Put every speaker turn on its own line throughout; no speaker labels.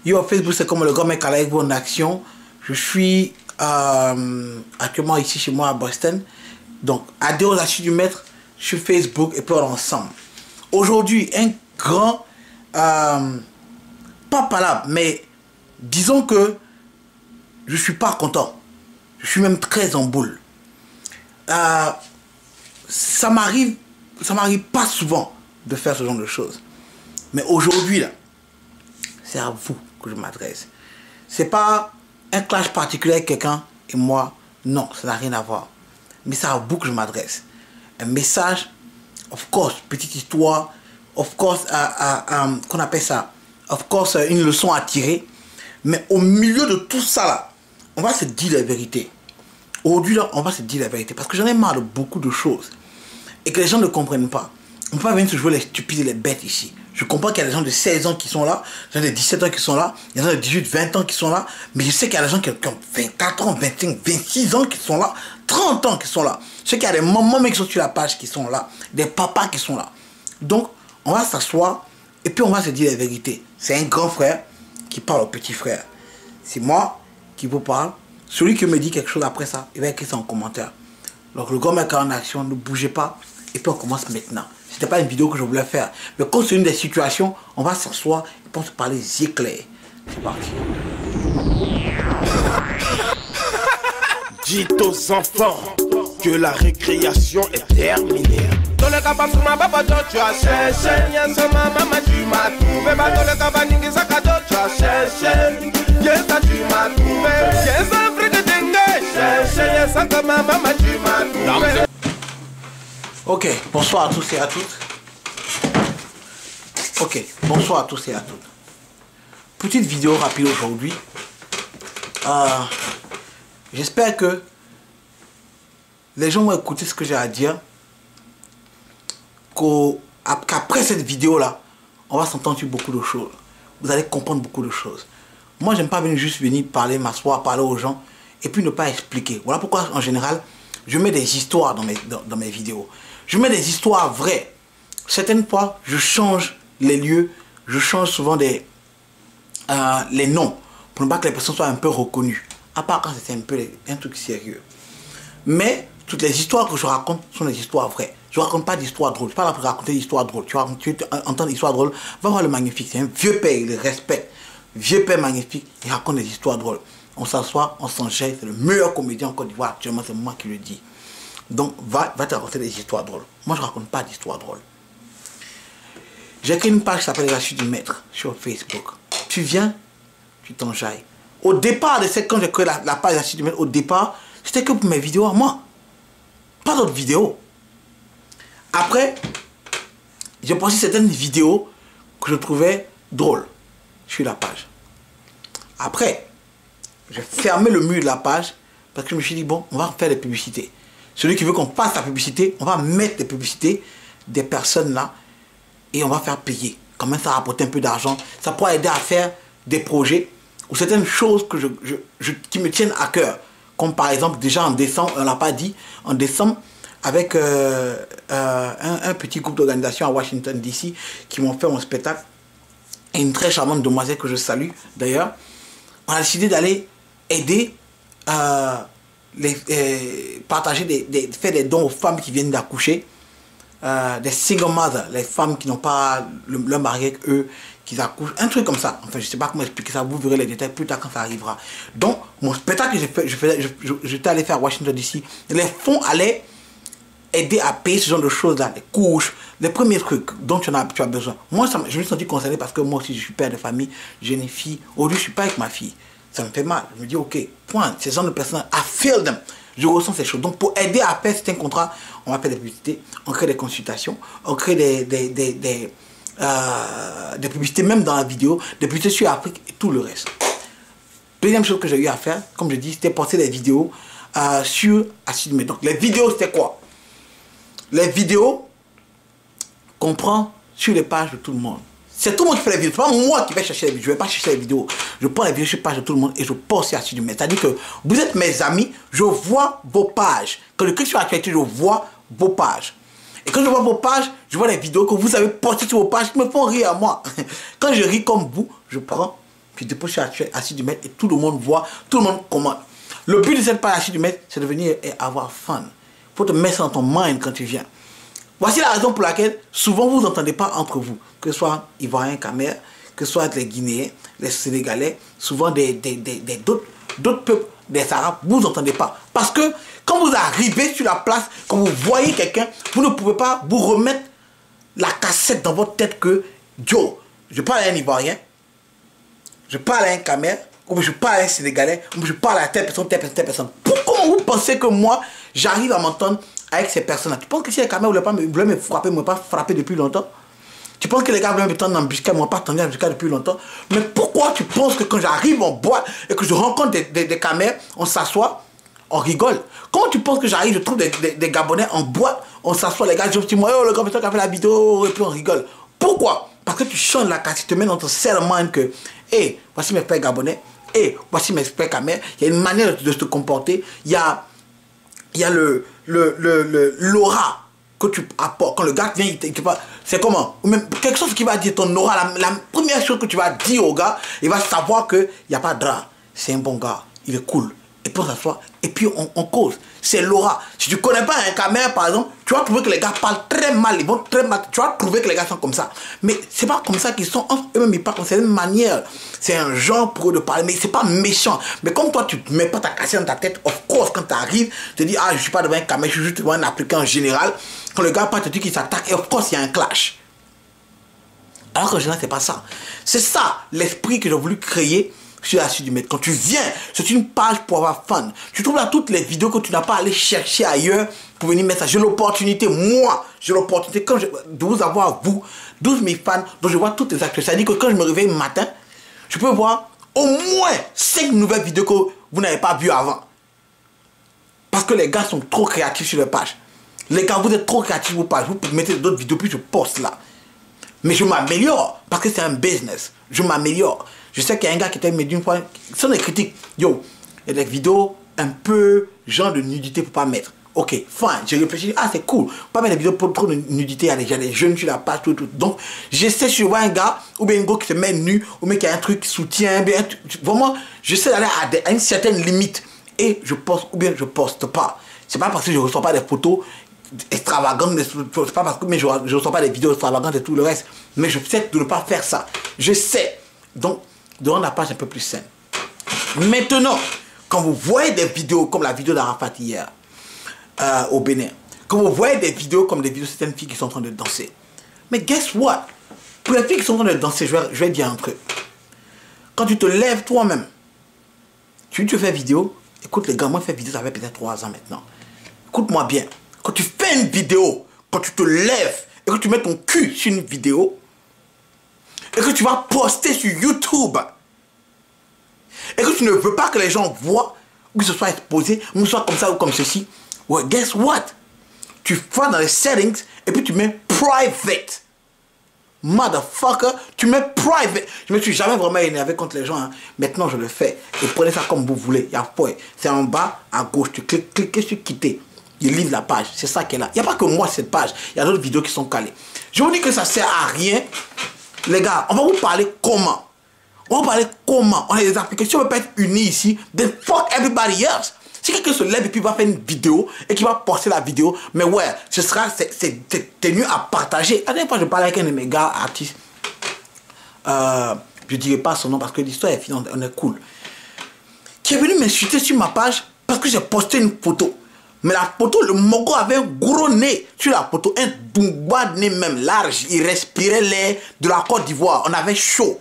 Yo, Facebook, c'est comme le grand mec avec vous en action. Je suis actuellement ici chez moi à Boston. Donc, adhérez aux Astuces du Maître sur Facebook et puis on est ensemble. Aujourd'hui, un grand, pas palabre, mais disons que je suis pas content. Je suis même très en boule. Ça m'arrive pas souvent de faire ce genre de choses. Mais aujourd'hui, là, c'est à vous que je m'adresse. C'est pas un clash particulier avec quelqu'un et moi. Non, ça n'a rien à voir. Mais c'est à vous que je m'adresse. Un message, of course, petite histoire, of course, qu'on appelle ça, of course, une leçon à tirer. Mais au milieu de tout ça, là, on va se dire la vérité. Aujourd'hui, là, on va se dire la vérité. Parce que j'en ai marre de beaucoup de choses. Et que les gens ne comprennent pas. On ne peut pas venir se jouer les stupides et les bêtes ici. Je comprends qu'il y a des gens de 16 ans qui sont là, des gens de 17 ans qui sont là, il y a des gens de 18, 20 ans qui sont là, mais je sais qu'il y a des gens qui ont 24 ans, 25, 26 ans qui sont là, 30 ans qui sont là. Je sais qu'il y a des mamans qui sont sur la page qui sont là, des papas qui sont là. Donc, on va s'asseoir et puis on va se dire la vérité. C'est un grand frère qui parle au petit frère. C'est moi qui vous parle. Celui qui me dit quelque chose après ça, il va écrire ça en commentaire. Donc, le grand mec en action, ne bougez pas et puis on commence maintenant. C'était pas une vidéo que je voulais faire. Mais quand c'est une des situations, on va s'asseoir et puis on se parler les yeux clairs. C'est parti.
Dites aux enfants que la récréation est terminée. Dans le cabas sur ma papa, tu as cherché. Yes, maman, tu m'as trouvé. Dans le cabas, ningi sakado, tu as cherché. Yes, tu m'as trouvé. Yes, Afrique de Dengue. Cherché, yes, maman, tu m'as trouvé.
Ok, bonsoir à tous et à toutes. Ok, bonsoir à tous et à toutes. Petite vidéo rapide aujourd'hui. J'espère que les gens vont écouter ce que j'ai à dire. Qu'après cette vidéo-là, on va s'entendre sur beaucoup de choses. Vous allez comprendre beaucoup de choses. Moi, j'aime pas juste venir parler, m'asseoir, parler aux gens et puis ne pas expliquer. Voilà pourquoi, en général, je mets des histoires dans mes vidéos. Je mets des histoires vraies. Certaines fois, je change les lieux, je change souvent les noms pour ne pas que les personnes soient un peu reconnues. À part quand c'est un truc sérieux. Mais toutes les histoires que je raconte sont des histoires vraies. Je ne raconte pas d'histoires drôles. Je ne suis pas là pour raconter des histoires drôles. Tu entends des histoires drôles, va voir le Magnifique. C'est un vieux père, il le respecte. Vieux père magnifique, il raconte des histoires drôles. On s'assoit, on s'enjaille. C'est le meilleur comédien en Côte d'Ivoire. Actuellement, c'est moi qui le dis. Donc, va te raconter des histoires drôles. Moi, je ne raconte pas d'histoires drôles. J'ai créé une page qui s'appelle Les Astuces du Maître sur Facebook. Tu viens, tu t'enjailles. Au départ, quand j'ai créé la page Les Astuces du Maître, au départ, c'était que pour mes vidéos à moi. Pas d'autres vidéos. Après, j'ai posté certaines vidéos que je trouvais drôles sur la page. Après, j'ai fermé le mur de la page parce que je me suis dit, bon, on va faire des publicités. Celui qui veut qu'on fasse la publicité, on va mettre des publicités des personnes là et on va faire payer. Quand même, ça rapporte un peu d'argent. Ça pourra aider à faire des projets ou certaines choses qui me tiennent à cœur. Comme par exemple, déjà en décembre, on ne l'a pas dit, en décembre, avec un petit groupe d'organisations à Washington DC qui m'ont fait mon spectacle. Et une très charmante demoiselle que je salue d'ailleurs. On a décidé d'aller aider, partager, faire des dons aux femmes qui viennent d'accoucher. Des single mothers, les femmes qui n'ont pas leur mari avec eux, qui accouchent, un truc comme ça. Enfin, je ne sais pas comment expliquer ça, vous verrez les détails plus tard quand ça arrivera. Donc, mon spectacle que j'étais allé faire à Washington DC, les fonds allaient aider à payer ce genre de choses-là, les couches, les premiers trucs dont tu as besoin. Moi, je me suis senti concerné parce que moi aussi, je suis père de famille, j'ai une fille. Aujourd'hui, je ne suis pas avec ma fille. Ça me fait mal. Je me dis, ok, point, ces gens de personnes, I feel them. Je ressens ces choses. Donc, pour aider à faire certains contrats, on va faire des publicités, on crée des consultations, on crée des publicités, même dans la vidéo, des publicités sur Afrique et tout le reste. Deuxième chose que j'ai eu à faire, comme je dis, c'était poster des vidéos sur Astuces du Maître. Donc, les vidéos, c'était quoi? Les vidéos qu'on prend sur les pages de tout le monde. C'est tout le monde qui fait les vidéos. C'est pas moi qui vais chercher les vidéos. Je ne vais pas chercher les vidéos. Je prends les vidéos sur les pages de tout le monde et je poste sur Astuces du Maître. C'est-à-dire que vous êtes mes amis, je vois vos pages. Quand je clique sur l'actualité, je vois vos pages. Et quand je vois vos pages, je vois les vidéos que vous avez postées sur vos pages qui me font rire à moi. Quand je ris comme vous, je prends tu déposes sur Assis du Maître et tout le monde voit, tout le monde commente. Le but de cette page Assis du Maître, c'est de venir et avoir fun. Il faut te mettre ça dans ton mind quand tu viens. Voici la raison pour laquelle souvent vous n'entendez pas entre vous, que ce soit Ivoiriens, Camer, que ce soit les Guinéens, les Sénégalais, souvent d'autres peuples, des Arabes, vous n'entendez pas. Parce que quand vous arrivez sur la place, quand vous voyez quelqu'un, vous ne pouvez pas vous remettre la cassette dans votre tête que, yo, je parle à un Ivoirien, je parle à un Camer, ou je parle à un Sénégalais, ou je parle à telle personne, telle personne, telle personne. Pourquoi vous pensez que moi, j'arrive à m'entendre avec ces personnes-là? Tu penses que si les Camer voulaient me frapper, ne m'ont pas frappé depuis longtemps? Tu penses que les gars voulaient me tendre en embuscade, ne m'ont pas tendu en embuscade depuis longtemps? Mais pourquoi tu penses que quand j'arrive en boîte et que je rencontre des Camer, on s'assoit, on rigole? Comment tu penses que j'arrive, je trouve des Gabonais en boîte, on s'assoit, les gars, je dis, moi, le gars qui a fait la vidéo, et puis on rigole. Pourquoi? Parce que tu chantes la casse, tu te mets dans ton serment que, hé, voici mes frères Gabonais, hé, voici mes frères Camer, il y a une manière de se comporter, il y a l'aura que tu apportes. Quand le gars vient, c'est comment? Ou même quelque chose qui va dire ton aura, la première chose que tu vas dire au gars, il va savoir qu'il n'y a pas de drap. C'est un bon gars, il est cool. Et puis on s'assoit, et puis on cause. C'est l'aura. Si tu ne connais pas un Camer, par exemple, tu vas trouver que les gars parlent très mal, ils vont très mal. Tu vas trouver que les gars sont comme ça. Mais c'est pas comme ça qu'ils sont. Eux-mêmes, ils parlent comme ça. C'est une manière. C'est un genre pour eux de parler. Mais c'est pas méchant. Mais comme toi, tu ne mets pas ta cassette dans ta tête, of course, quand tu arrives, tu te dis, ah, je ne suis pas devant un Camer, je suis juste devant un Africain en général. Quand le gars parle, tu te dis qu'il s'attaque, et of course, il y a un clash. Alors qu'en général, c'est pas ça. C'est ça l'esprit que j'ai voulu créer sur Assis du Maître. Quand tu viens, c'est une page pour avoir fun. Tu trouves là toutes les vidéos que tu n'as pas à aller chercher ailleurs pour venir mettre ça. J'ai l'opportunité, moi, j'ai l'opportunité de vous avoir, vous, 12 000 fans, dont je vois toutes les actions. C'est-à-dire que quand je me réveille le matin, je peux voir au moins 5 nouvelles vidéos que vous n'avez pas vues avant. Parce que les gars sont trop créatifs sur les pages. Les gars, vous êtes trop créatifs sur vos pages. Vous mettez d'autres vidéos, puis je poste là. Mais je m'améliore, parce que c'est un business. Je m'améliore. Je sais qu'il y a un gars qui t'a mis d'une fois, ce sont des critiques. Yo, il y a des vidéos un peu genre de nudité pour pas mettre. Ok, fine, j'ai réfléchi, ah c'est cool. Pas mettre des vidéos pour trop de nudité, il y a des jeunes sur la page, tout. Donc, j'essaie sur un gars, ou bien un gars qui se met nu, ou bien qui a un truc qui soutient, bien, vraiment, j'essaie d'aller à une certaine limite. Et je poste, ou bien je poste pas. C'est pas parce que je ne reçois pas des photos extravagantes, c'est pas parce que mais je ne reçois pas des vidéos extravagantes et tout le reste. Mais je sais de ne pas faire ça. Je sais. Donc, de rendre la page un peu plus saine. Maintenant, quand vous voyez des vidéos comme la vidéo d'Arafat hier au Bénin, quand vous voyez des vidéos comme des vidéos de certaines filles qui sont en train de danser, mais guess what? Pour les filles qui sont en train de danser, je vais dire un truc. Quand tu te lèves toi-même, tu fais vidéo, écoute les gars, moi je fais vidéo, ça fait peut-être 3 ans maintenant. Écoute-moi bien. Quand tu fais une vidéo, quand tu te lèves et que tu mets ton cul sur une vidéo, et que tu vas poster sur YouTube, et que tu ne veux pas que les gens voient, ou que ce soit exposé, ou que ce soit comme ça ou comme ceci, well, guess what? Tu vas dans les settings, et puis tu mets private. Motherfucker, tu mets private. Je me suis jamais vraiment énervé contre les gens. Hein. Maintenant, je le fais. Et prenez ça comme vous voulez. C'est en bas, à gauche. Tu cliques sur quitter. Il livre la page. C'est ça qui est là. Il n'y a pas que moi, cette page. Il y a d'autres vidéos qui sont calées. Je vous dis que ça sert à rien. Les gars, on va vous parler comment. On va parler comment. On a des applications, on ne peut pas être unis ici. Then fuck everybody else. Si quelqu'un se lève et puis va faire une vidéo et qui va poster la vidéo, mais ouais, c'est tenu à partager. La dernière fois, je parlais avec un de mes gars artistes. Je ne dirai pas son nom parce que l'histoire est finie, on est cool. Qui est venu m'insulter sur ma page parce que j'ai posté une photo. Mais la photo, le Mogo avait un gros nez sur la photo, un boumba de nez même large. Il respirait l'air de la Côte d'Ivoire. On avait chaud.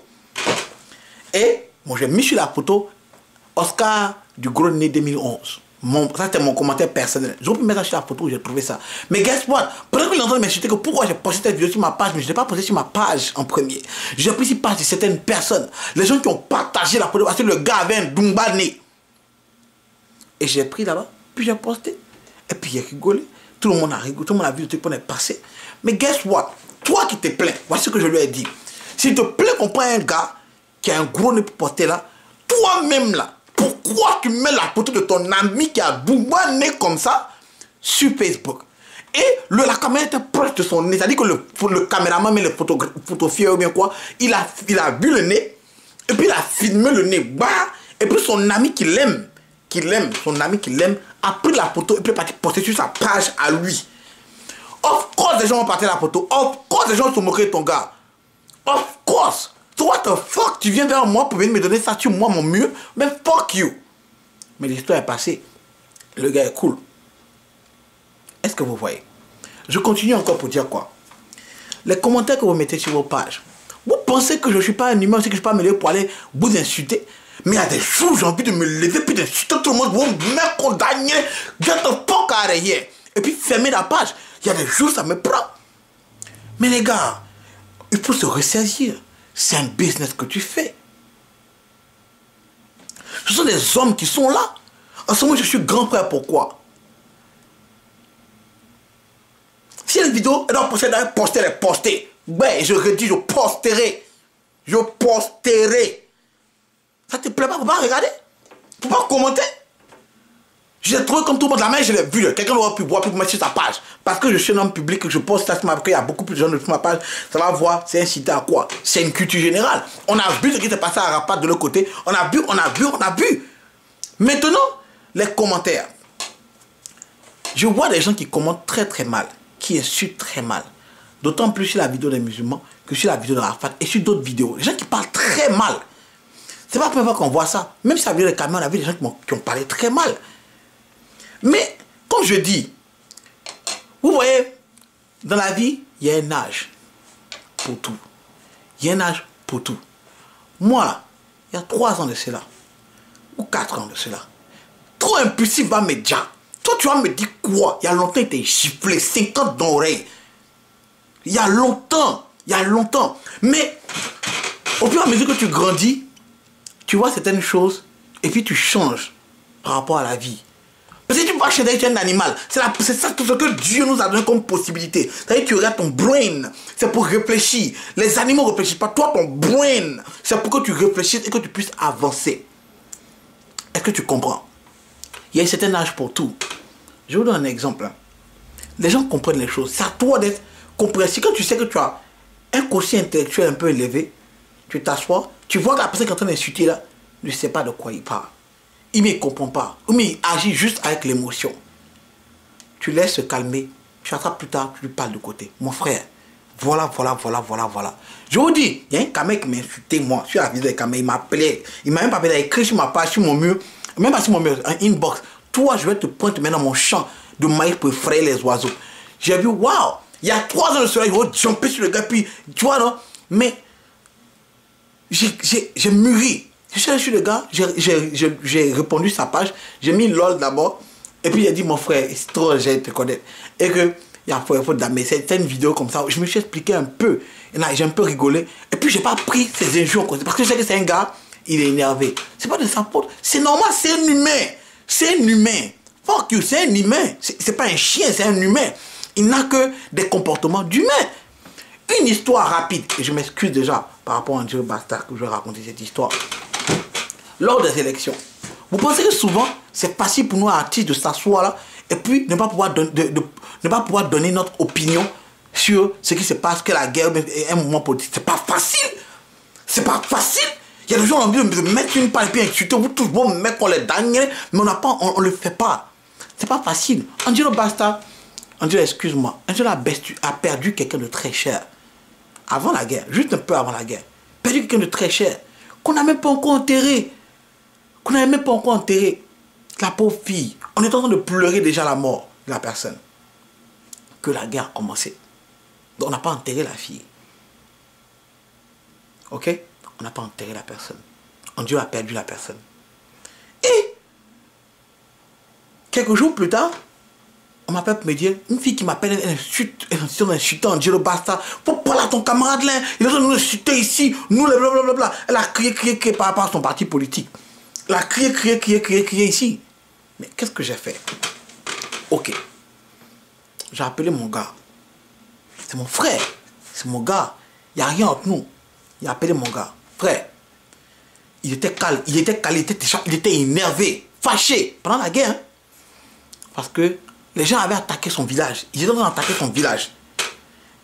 Et moi, j'ai mis sur la photo Oscar du gros nez 2011. Ça, c'était mon commentaire personnel. J'aurais pu mettre ça sur la photo où j'ai trouvé ça. Mais guess what? Pendant qu'il est en train de m'insulter que pourquoi j'ai posté cette vidéo sur ma page, mais je ne l'ai pas posté sur ma page en premier. J'ai pris sur page de certaines personnes. Les gens qui ont partagé la photo parce que le gars avait un boumba de nez. Et j'ai pris là-bas, puis j'ai posté. Et puis il a rigolé. Tout le monde a rigolé. Tout le monde a vu le truc qu'on est passé. Mais guess what? Toi qui te plains, voici ce que je lui ai dit. S'il te plaît qu'on prend un gars qui a un gros nez pour porter là, toi-même là, pourquoi tu mets la photo de ton ami qui a boumba nez comme ça sur Facebook? Et la caméra était proche de son nez. C'est-à-dire que le caméraman, mais le photographe ou bien quoi, il a vu le nez Et puis il a filmé le nez bas. Et puis son ami qui l'aime, son ami qui l'aime, a pris la photo et puis est parti poster sur sa page à lui. Of course, les gens vont partir la photo. Of course, les gens se moquer de ton gars. Of course. So what the fuck, tu viens vers moi pour venir me donner ça sur moi, mon mur. Mais fuck you. Mais l'histoire est passée. Le gars est cool. Est-ce que vous voyez? Je continue encore pour dire quoi? Les commentaires que vous mettez sur vos pages. Vous pensez que je ne suis pas un humain, que je ne suis pas mêlé pour aller vous insulter? Mais il y a des jours, j'ai envie de me lever puis d'insulter tout le monde. Vous me condamner. Get the fuck out of here. Et puis fermer la page. Il y a des jours, ça me prend. Mais les gars, il faut se ressaisir. C'est un business que tu fais. Ce sont des hommes qui sont là. En ce moment, je suis grand frère. Pourquoi? Si une vidéo, elle doit poster, elle poster. Ben, je redis, je posterai. Je posterai. Ça te plaît pas? Faut pas regarder? Faut pas commenter? J'ai trouvé comme tout le monde la main, je l'ai vu. Quelqu'un doit pu voir pour mettre sur sa page. Parce que je suis un homme public et que je poste ça sur ma page, il y a beaucoup plus de gens sur ma page. Ça va voir, c'est incité à quoi? C'est une culture générale. On a vu ce qui s'est passé à Rapat de l'autre côté. On a vu. Maintenant, les commentaires. Je vois des gens qui commentent très mal, qui insultent très mal. D'autant plus sur la vidéo des musulmans que sur la vidéo de Rafat et sur d'autres vidéos. Les gens qui parlent très mal. C'est pas la première fois qu'on voit ça. Même sur la vidéo des camions, on a vu des gens qui ont parlé très mal. Mais, comme je dis, vous voyez, dans la vie, il y a un âge pour tout. Il y a un âge pour tout. Moi, il y a 3 ans de cela, ou 4 ans de cela, trop impulsif va me dire. Toi, tu vas me dire quoi? Il y a longtemps, il t'a giflé 50 dans l'oreille. Il y a longtemps. Mais, au fur et à mesure que tu grandis, tu vois certaines choses, et puis tu changes par rapport à la vie. Parce que tu vas chez un animal. C'est ça tout ce que Dieu nous a donné comme possibilité. C'est-à-dire que tu regardes ton brain. C'est pour réfléchir. Les animaux ne réfléchissent pas. Toi, ton brain, c'est pour que tu réfléchisses et que tu puisses avancer. Est-ce que tu comprends? Il y a un certain âge pour tout. Je vous donne un exemple. Les gens comprennent les choses. C'est à toi d'être compréhensif. Quand tu sais que tu as un quotient intellectuel un peu élevé, tu t'assois, tu vois que la personne qui est en train d'insulter là ne sait pas de quoi il parle. Il ne comprend pas. Mais il agit juste avec l'émotion. Tu laisses se calmer. Tu attrapes plus tard, tu lui parles de côté. Mon frère, voilà. Je vous dis, il y a un caméra qui m'a insulté, moi, sur la vidéo des caméras. Il m'a appelé. Il m'a même pas appelé, il a écrit sur ma page, sur mon mur. Même pas sur mon mur, un inbox. Toi, je vais te pointer maintenant dans mon champ de maïs pour effrayer les oiseaux. J'ai vu, waouh, il y a 3 ans de cela, il va jumper sur le gars, puis, tu vois, non? Mais, j'ai mûri. Je suis allé sur le gars, j'ai répondu sa page, j'ai mis LOL d'abord, et puis il a dit, mon frère, c'est trop, j'ai te connaître. Et que, il y a faute d'amener, c'est une vidéo comme ça, je me suis expliqué un peu, et là, j'ai un peu rigolé, et puis j'ai pas pris ses injures, parce que je sais que c'est un gars, il est énervé. C'est pas de sa faute, c'est normal, c'est un humain. C'est un humain. Fuck you, c'est un humain. C'est pas un chien, c'est un humain. Il n'a que des comportements d'humain. Une histoire rapide, et je m'excuse déjà par rapport à Angelo Bastard que je vais raconter cette histoire. Lors des élections, vous pensez que souvent, c'est facile pour nous artistes de s'asseoir là et puis ne pas pouvoir donner notre opinion sur ce qui se passe, que la guerre est un mouvement politique. C'est pas facile. C'est pas facile. Il y a des gens qui ont envie de mettre une palle et puis insulter, vous tous, bon, mettre qu'on les dagne, mais on le fait pas. C'est pas facile. Angelo Bastard, Angelo, excuse-moi, Angelo a perdu quelqu'un de très cher. Avant la guerre, juste un peu avant la guerre. Perdu quelqu'un de très cher. Qu'on n'a même pas encore enterré. La pauvre fille. On est en train de pleurer déjà la mort de la personne. Que la guerre a commencé. Donc on n'a pas enterré la fille. Ok? On n'a pas enterré la personne. Dieu a perdu la personne. Et quelques jours plus tard, on m'appelle pour me dire, une fille qui m'appelle, elle insulte Angelo Bastard. Faut parler à ton camarade là. Il a nous insulter ici. Nous, les blablabla. Elle a crié par rapport à son parti politique. Elle a crié ici. Mais qu'est-ce que j'ai fait? Ok. J'ai appelé mon gars. C'est mon frère. C'est mon gars. Il n'y a rien entre nous. Il a appelé mon gars. Frère, il était calme, il était énervé, fâché pendant la guerre. Hein? Parce que les gens avaient attaqué son village. Ils étaient en train d'attaquer son village.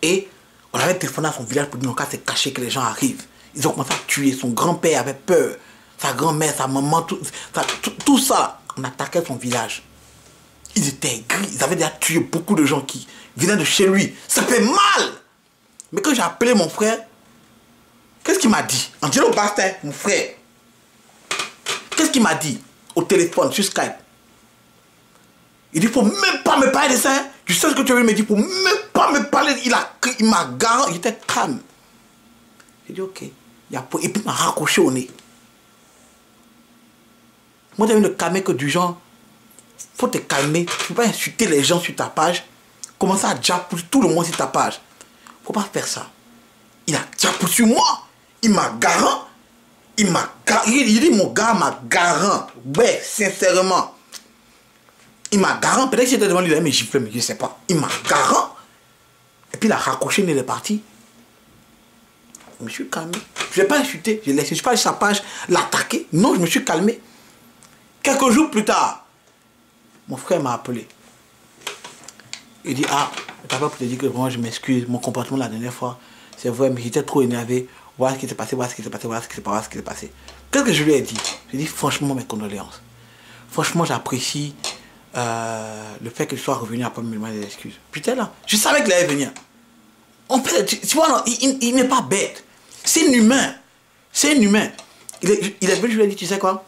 Et on avait téléphoné à son village pour dire non, qu'à se cacher que les gens arrivent. Ils ont commencé à tuer. Son grand-père avait peur. Sa grand-mère, sa maman, tout ça. On attaquait son village. Ils étaient gris. Ils avaient déjà tué beaucoup de gens qui venaient de chez lui. Ça fait mal. Mais quand j'ai appelé mon frère, qu'est-ce qu'il m'a dit? Angelo Basta, mon frère. Qu'est-ce qu'il m'a dit au téléphone, sur Skype? Il dit, il ne faut même pas me parler de ça. Hein. Tu sais ce que tu veux me dire, il ne faut même pas me parler. Il m'a garé, il était calme. J'ai dit, ok. Et puis il m'a raccroché au nez. Moi, j'ai envie de calmer que du genre, il faut te calmer. Tu ne peux pas insulter les gens sur ta page. Commencer à diapouler tout le monde sur ta page. Il ne faut pas faire ça. Il a diapoulé sur moi. Il m'a garant. Il dit, mon gars m'a garant. Ouais, sincèrement. Il m'a garant. Peut-être que j'étais devant lui, il a mis giflé, mais je ne sais pas. Il m'a garant. Et puis il a raccroché, il est parti. Je me suis calmé. Je ne l'ai pas insulté. Je ne suis pas allé sur sa page l'attaquer. Non, je me suis calmé. Quelques jours plus tard, mon frère m'a appelé. Il dit, ah, je t'appelle pour te dire que vraiment je m'excuse. Mon comportement la dernière fois, c'est vrai, mais j'étais trop énervé. Voilà ce qui s'est passé, voilà ce qui s'est passé, voilà ce qui s'est passé. Qu'est-ce que je lui ai dit? Je lui ai dit, franchement, mes condoléances. Franchement, j'apprécie le fait que je sois revenu après me demander des excuses. Putain là, je savais qu'il allait venir. Tu vois, non, il n'est pas bête. C'est un humain. C'est un humain. Il est venu, je lui ai dit, tu sais quoi?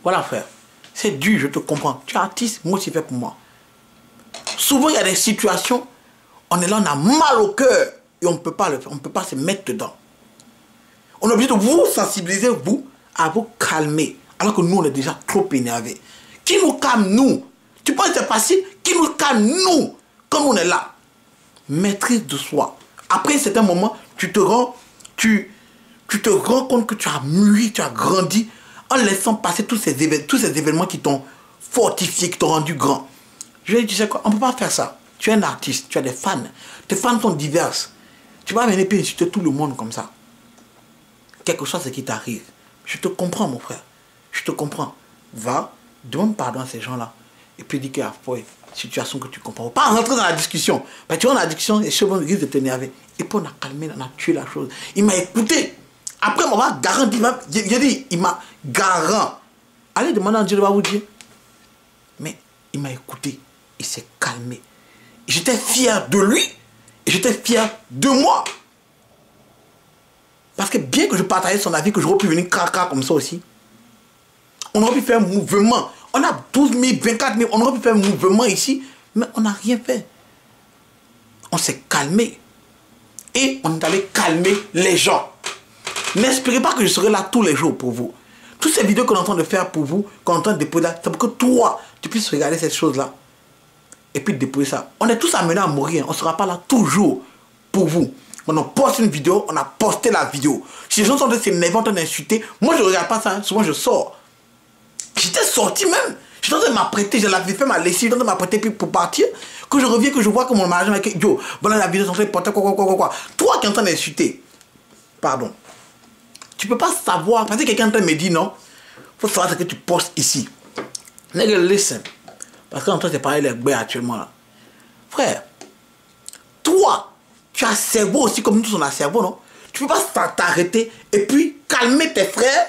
Voilà frère, c'est dur, je te comprends. Tu es artiste, moi aussi fait pour moi. Souvent il y a des situations, on est là, on a mal au cœur et on ne peut pas le faire, on ne peut pas se mettre dedans. On est obligé de vous sensibiliser, vous, à vous calmer. Alors que nous, on est déjà trop énervés. Qui nous calme, nous? Tu penses que c'est facile? Qui nous calme, nous? Quand on est là. Maîtrise de soi. Après un certain moment, tu te rends compte que tu as mûri, tu as grandi, en laissant passer tous ces événements qui t'ont fortifié, qui t'ont rendu grand. Je lui ai dit, tu sais quoi, on ne peut pas faire ça. Tu es un artiste, tu as des fans. Tes fans sont diverses. Tu vas venir et insulter tout le monde comme ça. Quelque chose qui t'arrive. Je te comprends, mon frère. Je te comprends. Va, demande pardon à ces gens-là. Et puis dis qu'il y a une situation que tu comprends. Pas rentrer dans la discussion. Parce que tu vois, dans la discussion, les choses risquent de t'énerver. Et puis on a calmé, on a tué la chose. Il m'a écouté. Après, on m'a garanti. J'ai dit, il m'a garant. Allez demander à Dieu, il va vous dire. Mais il m'a écouté. Il s'est calmé. J'étais fier de lui. Et j'étais fier de moi. Parce que bien que je partageais son avis, que j'aurais pu venir caca comme ça aussi, on aurait pu faire un mouvement. On a 12 000, 24 000, on aurait pu faire un mouvement ici, mais on n'a rien fait. On s'est calmé. Et on est allé calmer les gens. N'espérez pas que je serai là tous les jours pour vous. Toutes ces vidéos qu'on est en train de faire pour vous, qu'on est en train de déposer là, c'est pour que toi, tu puisses regarder cette chose-là. Et puis déposer ça. On est tous amenés à mourir. On ne sera pas là toujours pour vous. On a posté une vidéo, on a posté la vidéo. Si les gens sont en train de s'énerver, en train d'insulter, moi je ne regarde pas ça, hein. Souvent je sors. J'étais sorti même. J'étais en train de m'apprêter, je l'avais fait ma lessive, j'étais en train de m'apprêter pour partir. Que je reviens, que je vois que mon mariage avec Yo, voilà la vidéo, en train de porter quoi. Toi qui es en train d'insulter, pardon. Tu ne peux pas savoir, parce que quelqu'un est en train de me dire non, il faut savoir ce que tu postes ici. Nigga, listen. Parce qu'on est en train de parler les gbés actuellement là. Frère, toi, tu as un cerveau aussi comme nous tous on a un cerveau, non? Tu ne peux pas t'arrêter et puis calmer tes frères.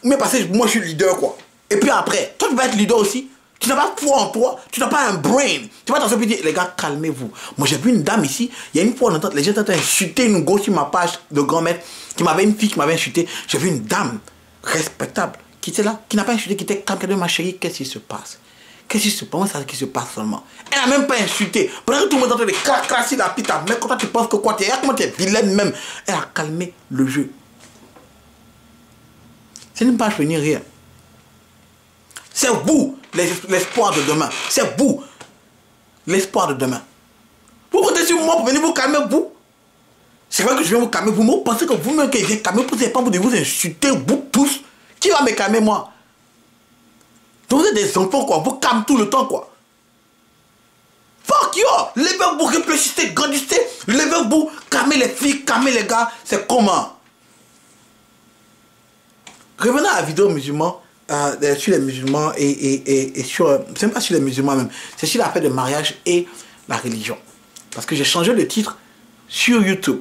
Mais parce que moi je suis leader quoi. Et puis après, toi tu vas être leader aussi. Tu n'as pas foi en toi, tu n'as pas un brain. Tu vas t'en dire, les gars, calmez-vous. Moi j'ai vu une dame ici, il y a une fois, les gens étaient en train d'insulter une go sur ma page de grand-mère, une fille qui m'avait insulté. J'ai vu une dame respectable qui était là, qui n'a pas insulté, qui était calme, qui a dit, ma chérie, qu'est-ce qui se passe? Qu'est-ce qui se passe? Moi, c'est ce qui se passe seulement. Elle n'a même pas insulté. Pendant que tout le monde est en train de casser la pita, mais quand tu penses que quoi, comment tu es vilaine même. Elle a calmé le jeu. C'est même pas venir rire. C'est vous, l'espoir de demain. C'est vous, l'espoir de demain. Vous comptez sur moi pour venir vous calmer, vous. C'est vrai que je viens vous calmer, vous. Vous pensez que vous-même, que je viens calmer, vous n'avez pas de vous insulter, vous tous. Qui va me calmer, moi? Donc vous êtes des enfants, quoi. Vous calmez tout le temps, quoi. Fuck you! Levez-vous, réfléchissez, grandissez. Levez-vous, calmez les filles, calmez les gars. C'est comment? Revenons à la vidéo musulman, sur les musulmans et sur... C'est pas sur les musulmans même. C'est sur l'affaire de mariage et la religion. Parce que j'ai changé le titre sur YouTube.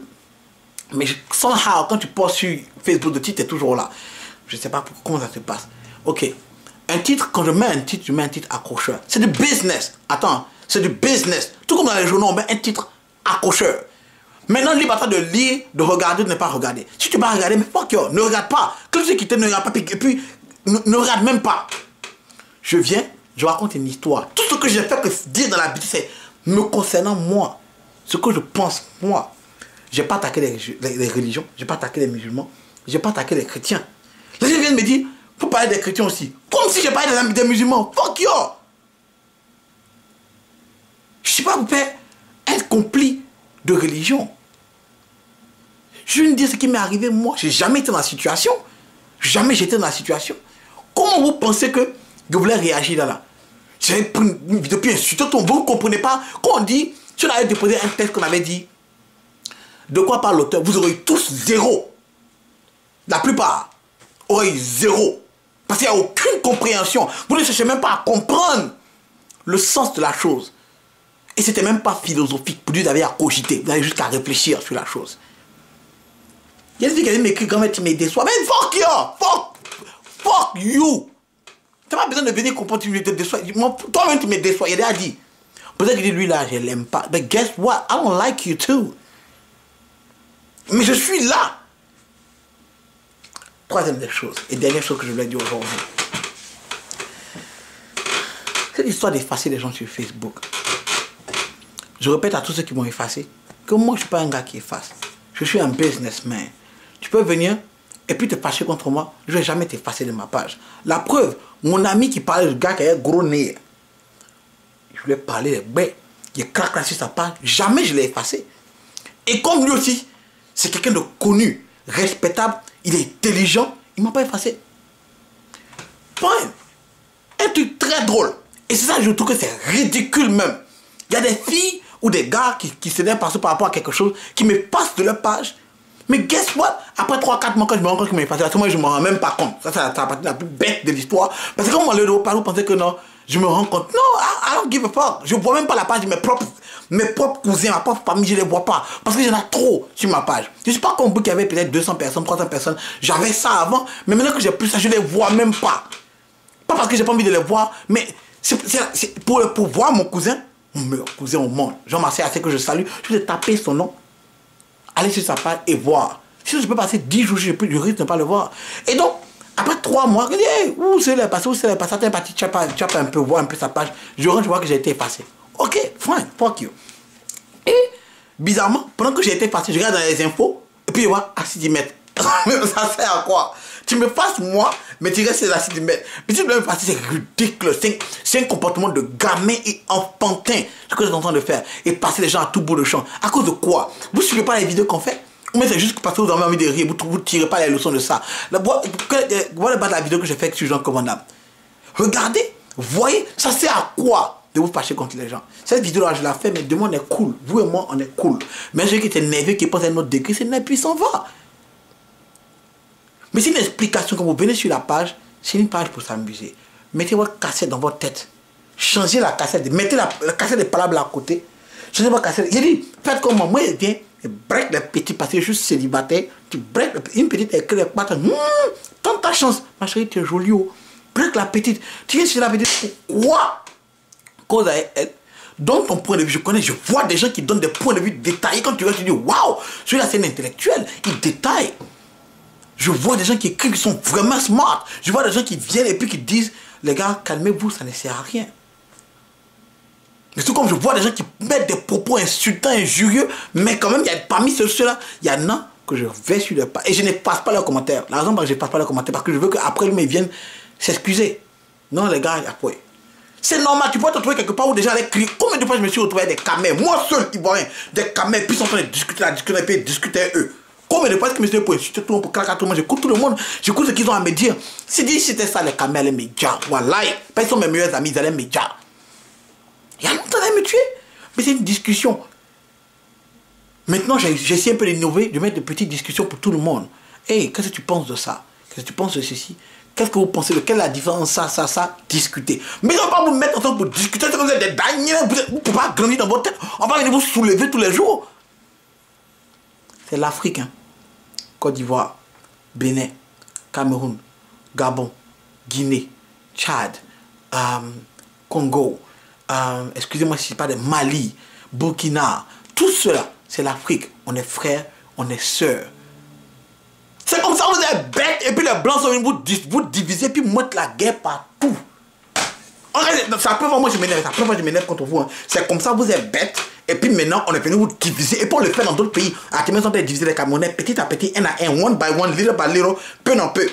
Mais somehow, quand tu postes sur Facebook, le titre est toujours là. Je ne sais pas comment ça se passe. Ok. Un titre, quand je mets un titre accrocheur. C'est du business. Attends, c'est du business. Tout comme dans les journaux, on met un titre accrocheur. Maintenant, libre à toi de lire, de regarder, de ne pas regarder. Si tu ne vas pas regarder, mais fuck you, ne regarde pas. Quand tu sais qui te ne regarde pas, et puis ne regarde même pas. Je viens, je raconte une histoire. Tout ce que j'ai fait que dire dans la bêtise, c'est me concernant moi. Ce que je pense, moi. Je n'ai pas attaqué les religions, je n'ai pas attaqué les musulmans, je n'ai pas attaqué les chrétiens. Les gens viennent me dire, il faut parler des chrétiens aussi. Comme si je parlais des musulmans. Fuck you! Je ne suis pas un complice de religion. Je vais vous dire ce qui m'est arrivé, moi. Je n'ai jamais été dans la situation. Jamais j'étais dans la situation. Comment vous pensez que je voulais réagir là? J'avais pris une vidéo puis insulté tout le monde. Vous ne comprenez pas. Quand on dit, si on avait déposé un texte qu'on avait dit, de quoi parle l'auteur? Vous aurez tous zéro. La plupart auraient zéro. Parce qu'il n'y a aucune compréhension. Vous ne cherchez même pas à comprendre le sens de la chose. Et c'était même pas philosophique. Pour lui, vous avez à cogiter. Vous avez juste à réfléchir sur la chose. Il y a des filles qui m'écrivent quand même tu me déçois. Mais fuck you! Fuck you! Tu n'as pas besoin de venir comprendre que tu me déçois. Toi-même tu me déçois. Il a dit. Peut-être qu'il dit lui là, je l'aime pas. But guess what? I don't like you too. Mais je suis là. Troisième des choses. Et dernière chose que je voulais dire aujourd'hui. C'est l'histoire d'effacer les gens sur Facebook. Je répète à tous ceux qui m'ont effacé que moi je ne suis pas un gars qui efface. Je suis un businessman. Tu peux venir et puis te fâcher contre moi. Je ne vais jamais t'effacer de ma page. La preuve, mon ami qui parlait du gars qui avait gros nez. Je voulais parler de ben. Il craque là sur sa page. Jamais je l'ai effacé. Et comme lui aussi, c'est quelqu'un de connu, respectable, il est intelligent, il ne m'a pas effacé. Point. Un truc très drôle. Et c'est ça, je trouve que c'est ridicule même. Il y a des filles ou des gars qui s'énervent par rapport à quelque chose, qui me passent de leur page. Mais guess what? Après 3-4 mois, quand je me rends compte qu'ils m'ont effacé, moi je ne me rends même pas compte. Ça, c'est la partie la plus bête de l'histoire. Parce que quand on m'a le parler, vous pensez que non, je me rends compte. Non, I don't give a fuck. Je ne vois même pas la page de mes propres cousins, ma propre famille, je ne les vois pas. Parce qu'il y en a trop sur ma page. Je ne suis pas comme vous qui avait peut-être 200 personnes, 300 personnes. J'avais ça avant, mais maintenant que j'ai plus ça, je ne les vois même pas. Pas parce que j'ai pas envie de les voir, mais c'est pour voir mon cousin au monde. Jean-Marcel, assez que je salue, je vais taper son nom, aller sur sa page et voir. Si je peux passer 10 jours, je risque de ne pas le voir. Et donc, après 3 mois, je dis, hey, où c'est le passé, t'es parti, tu as un peu voir un peu sa page. Je rentre, je vois que j'ai été effacé. Ok, fine, fuck you. Et, bizarrement, pendant que j'ai été effacé, je regarde dans les infos, et puis je vois acide mètres. Ça sert à quoi? Tu me fasses moi, mais tu restes l'acide mètres. Mais si tu veux me passer, c'est ridicule. C'est un comportement de gamin et enfantin, ce que tu es en train de faire. Et passer les gens à tout bout de champ. À cause de quoi? Vous ne suivez pas les vidéos qu'on fait? Ou mais c'est juste parce que vous avez envie de rire, vous ne tirez pas les leçons de ça. Voilà la vidéo que j'ai faite sur Jean Commandable. Regardez, voyez, ça sert à quoi de vous fâcher contre les gens? Cette vidéo-là, je la fais, mais demain on est cool. Vous et moi, on est cool. Mais celui qui est énervé, qui pense à un autre degré, c'est nerveux, puis il s'en va. Mais c'est une explication. Quand vous venez sur la page, c'est une page pour s'amuser. Mettez votre cassette dans votre tête. Changez la cassette. Mettez la cassette des palabres à côté. Changez votre cassette. J'ai dit, faites comme moi. Moi, je viens et break les petits parce que je suis célibataire. Tu break une petite écrit les pattes. Tente ta chance. Ma chérie, tu es jolie. Oh. Break la petite. Tu viens sur la petite. Pourquoi? Cause à elle. Donne ton point de vue. Je vois des gens qui donnent des points de vue détaillés. Quand tu regardes, tu dis, waouh, celui-là, c'est un intellectuel. Il détaille. Je vois des gens qui écrivent qui sont vraiment smart. Je vois des gens qui viennent et puis qui disent, les gars, calmez-vous, ça ne sert à rien. Mais tout comme je vois des gens qui mettent des propos insultants, injurieux, mais quand même, parmi ceux-là, il y en a que je vais sur le pas. Et je ne passe pas leurs commentaires. La raison pour laquelle je ne passe pas leurs commentaires, parce que je veux qu'après, ils viennent s'excuser. Non, les gars, après. C'est normal, tu peux te retrouver quelque part où déjà les cris. Combien de fois je me suis retrouvé avec des camels, moi seul, Ivoirien, des camels, puis ils sont en train de discuter, et puis discuter avec eux. Combien de fois que je me suis pour insulter tout le monde, pour claquer tout le monde, j'écoute tout le monde, j'écoute ce qu'ils ont à me dire. Si c'était ça, les camels, les médias, voilà. Ils sont mes meilleurs amis, ils allaient me dire. Il y a longtemps à me tuer. Mais c'est une discussion. Maintenant, j'essaie un peu d'innover, de mettre de petites discussions pour tout le monde. Hey, qu'est-ce que tu penses de ça? Qu'est-ce que tu penses de ceci? Qu'est-ce que vous pensez de quelle est la différence? Ça, discuter. Mais on ne va pas vous mettre ensemble pour discuter. Vous êtes des derniers, vous ne pouvez pas grandir dans votre tête. On va venir vous soulever tous les jours. c'est l'Afrique. Hein. Côte d'Ivoire, Bénin, Cameroun, Gabon, Guinée, Tchad, Congo, excusez-moi si je parle de Mali, Burkina, tout cela, c'est l'Afrique. On est frères, on est sœurs. C'est comme ça, vous êtes bêtes, et puis les blancs sont venus vous diviser, puis mettre la guerre partout. C'est la première fois moi je m'énerve contre vous. Hein. C'est comme ça, vous êtes bêtes, et puis maintenant on est venu vous diviser, et puis on le fait dans d'autres pays. À quel moment on a divisé les Camerounais petit à petit, un à un, one by one, little by little, peu en peu.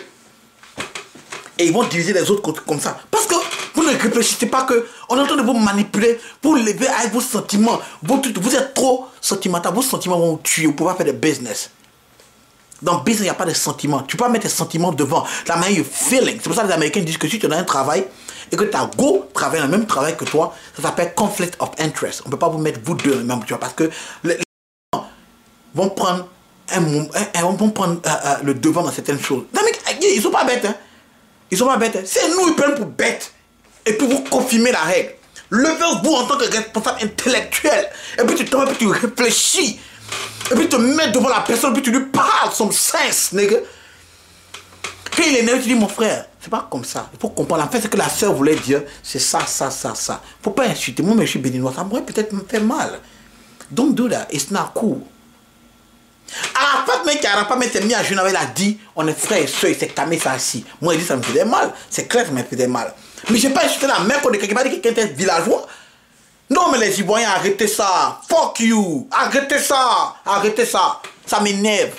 Et ils vont diviser les autres comme ça. Parce que vous ne réfléchissez pas que on est en train de vous manipuler pour lever avec vos sentiments. Vous êtes trop sentimental, vos sentiments vont vous tuer, vous ne pouvez pas faire de business. Dans le business, il n'y a pas de sentiments. Tu peux pas mettre tes sentiments devant. La manière you feeling. C'est pour ça que les Américains disent que si tu as un travail et que tu as go travailler le même travail que toi, ça s'appelle conflict of interest. On ne peut pas vous mettre vous deux dans le même job parce que les gens vont prendre le devant dans certaines choses. Ils ne sont pas bêtes. Hein. Ils sont pas bêtes. Hein. C'est nous, ils prennent pour bêtes. Et puis vous confirmez la règle. Levez-vous en tant que responsable intellectuel. Et puis tu tombes et puis tu réfléchis. Et puis tu te mets devant la personne, et puis tu lui parles son sens, nègre. Quand il est énervé, tu dis, mon frère, c'est pas comme ça. Il faut comprendre. En fait, ce que la soeur voulait dire, c'est ça. Faut pas insulter. Moi, mais je suis béninois, ça pourrait peut-être me faire mal. Don't do that. It's not cool. Arafat, mec, Arafat, mais t'es mis à genoux, il a dit, on est frère et soeur, il s'est calmé ça assis. Moi, il dit, ça me faisait mal. C'est clair que ça me faisait mal. Mais j'ai pas insulté la mère quand quelqu'un m'a dit que quelqu'un était villageois. Non, mais les Ivoiriens, arrêtez ça. Fuck you. Arrêtez ça. Arrêtez ça. Ça m'énerve.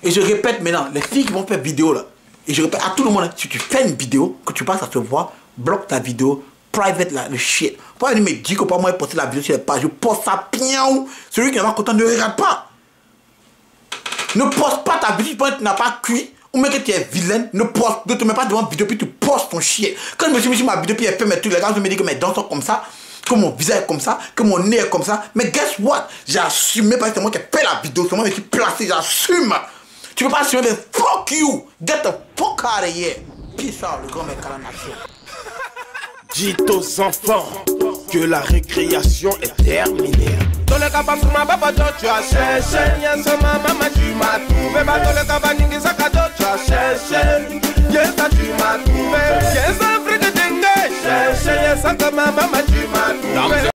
Et je répète maintenant, les filles qui vont faire vidéo là, et je répète à tout le monde, si tu fais une vidéo, que tu passes à te voir, bloque ta vidéo, private là, le shit. Faut pas me dire que pas moi poster la vidéo sur les pages, je poste ça pion. Celui qui n'est pas content ne regarde pas. Ne poste pas ta vidéo, tu n'as pas cuit. Ou même que tu es vilaine, ne te mets pas devant vidéo, puis tu postes ton chien. Quand je me suis mis sur ma vidéo, puis elle fait mes trucs, les gars, je me dis que mes dents sont comme ça, que mon visage est comme ça, que mon nez est comme ça. Mais guess what? J'ai assumé parce que c'est moi qui ai fait la vidéo, c'est moi qui suis placé, j'assume. Tu peux pas assumer, mais fuck you! Get the fuck out of here! Peace out, le grand mec à la nation.
Dites aux enfants que la récréation est terminée. Dans le cabas sur ma papa, tu as cherché. Yes, ma maman, tu m'as trouvé. Dans le cabas, n'ingisa cadeau, tu as cherché. Yes, tu m'as trouvé. Yes, Afrique, tu m'as cherché. Yes, ma maman,